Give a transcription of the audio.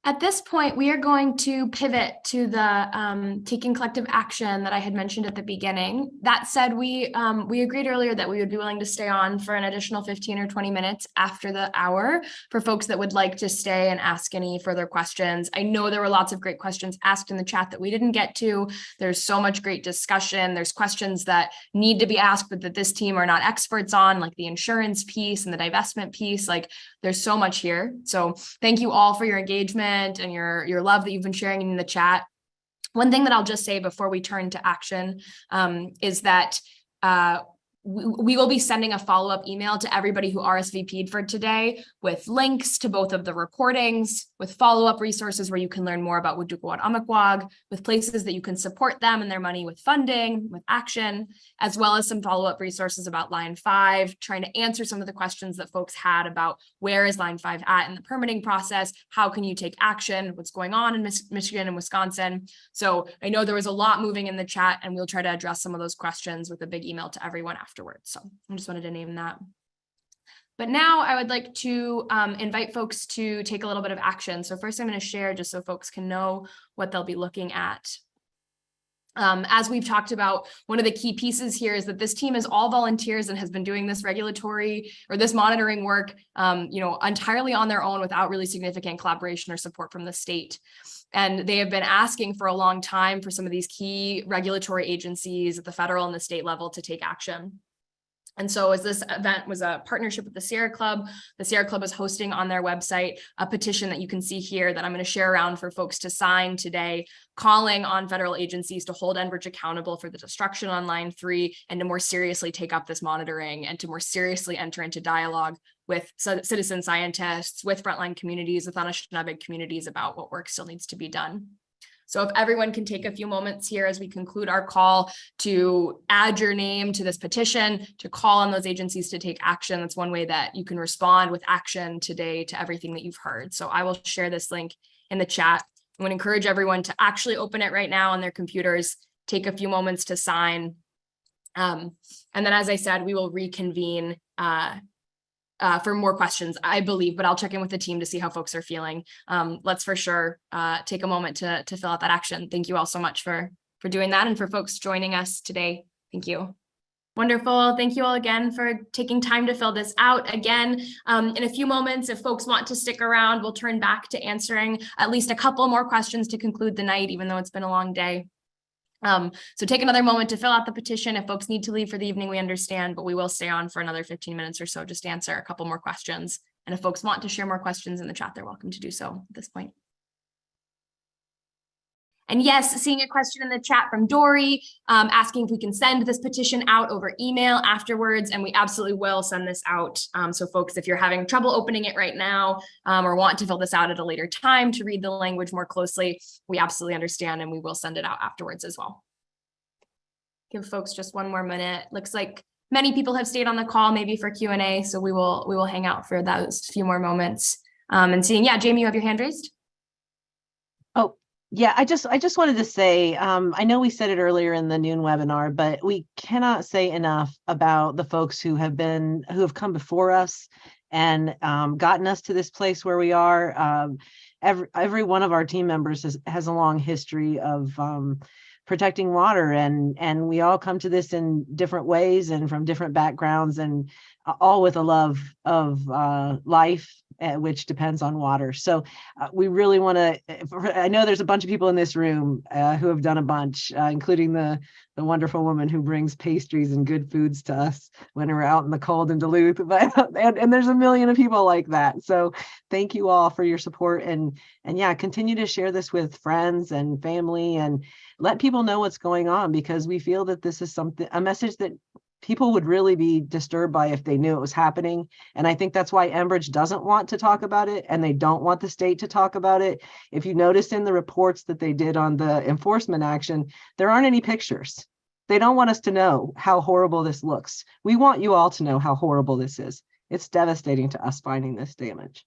At this point, we are going to pivot to the taking collective action that I had mentioned at the beginning. That said, we agreed earlier that we would be willing to stay on for an additional 15 or 20 minutes after the hour for folks that would like to stay and ask any further questions. I know there were lots of great questions asked in the chat that we didn't get to. There's so much great discussion. There's questions that need to be asked, but that this team are not experts on, like the insurance piece and the divestment piece. Like, there's so much here. So thank you all for your engagement and your love that you've been sharing in the chat. One thing that I'll just say before we turn to action is that we will be sending a follow-up email to everybody who RSVP'd for today with links to both of the recordings, with follow-up resources where you can learn more about Waadookawaad Amikwag, with places that you can support them and their money with funding, with action, as well as some follow-up resources about Line 5, trying to answer some of the questions that folks had about where is Line 5 at in the permitting process, how can you take action, what's going on in Michigan and Wisconsin. So I know there was a lot moving in the chat, and we'll try to address some of those questions with a big email to everyone afterwards. So I just wanted to name that. But now I would like to invite folks to take a little bit of action. So first I'm going to share just so folks can know what they'll be looking at. As we've talked about, one of the key pieces here is that this team is all volunteers and has been doing this regulatory or this monitoring work, entirely on their own without really significant collaboration or support from the state. And they have been asking for a long time for some of these key regulatory agencies at the federal and the state level to take action. And so as this event was a partnership with the Sierra Club is hosting on their website a petition that you can see here that I'm going to share around for folks to sign today, calling on federal agencies to hold Enbridge accountable for the destruction on Line 3 and to more seriously take up this monitoring and to more seriously enter into dialogue with citizen scientists, with frontline communities, with Anishinaabe communities about what work still needs to be done. So if everyone can take a few moments here as we conclude our call to add your name to this petition, to call on those agencies to take action. That's one way that you can respond with action today to everything that you've heard. So I will share this link in the chat. I'm going to encourage everyone to actually open it right now on their computers, take a few moments to sign. And then, as I said, we will reconvene for more questions, I believe, but I'll check in with the team to see how folks are feeling. Let's for sure take a moment to fill out that action. Thank you all so much for doing that, and for folks joining us today. Thank you. Wonderful. Thank you all again for taking time to fill this out. Again, in a few moments, if folks want to stick around, we'll turn back to answering at least a couple more questions to conclude the night, even though it's been a long day. So take another moment to fill out the petition. If folks need to leave for the evening, we understand, but we will stay on for another 15 minutes or so just to answer a couple more questions. And if folks want to share more questions in the chat, they're welcome to do so at this point. And yes, seeing a question in the chat from Dory, asking if we can send this petition out over email afterwards, and we absolutely will send this out. So folks, if you're having trouble opening it right now or want to fill this out at a later time to read the language more closely, we absolutely understand, and we will send it out afterwards as well. Give folks just one more minute. Looks like many people have stayed on the call, maybe for Q&A, so we will hang out for those few more moments. And seeing, yeah, Jamie, you have your hand raised. Oh. Yeah, I just wanted to say, I know we said it earlier in the noon webinar, but we cannot say enough about the folks who have come before us and gotten us to this place where we are. Every one of our team members has a long history of protecting water, and we all come to this in different ways and from different backgrounds, and all with a love of life, which depends on water. So we really want to, I know there's a bunch of people in this room who have done a bunch, including the wonderful woman who brings pastries and good foods to us when we're out in the cold in Duluth, but and there's a million of people like that. So thank you all for your support, and yeah, continue to share this with friends and family and let people know what's going on, because we feel that this is a message that people would really be disturbed by if they knew it was happening. And I think that's why Enbridge doesn't want to talk about it, and they don't want the state to talk about it. If you notice in the reports that they did on the enforcement action, there aren't any pictures. They don't want us to know how horrible this looks. We want you all to know how horrible this is. It's devastating to us finding this damage.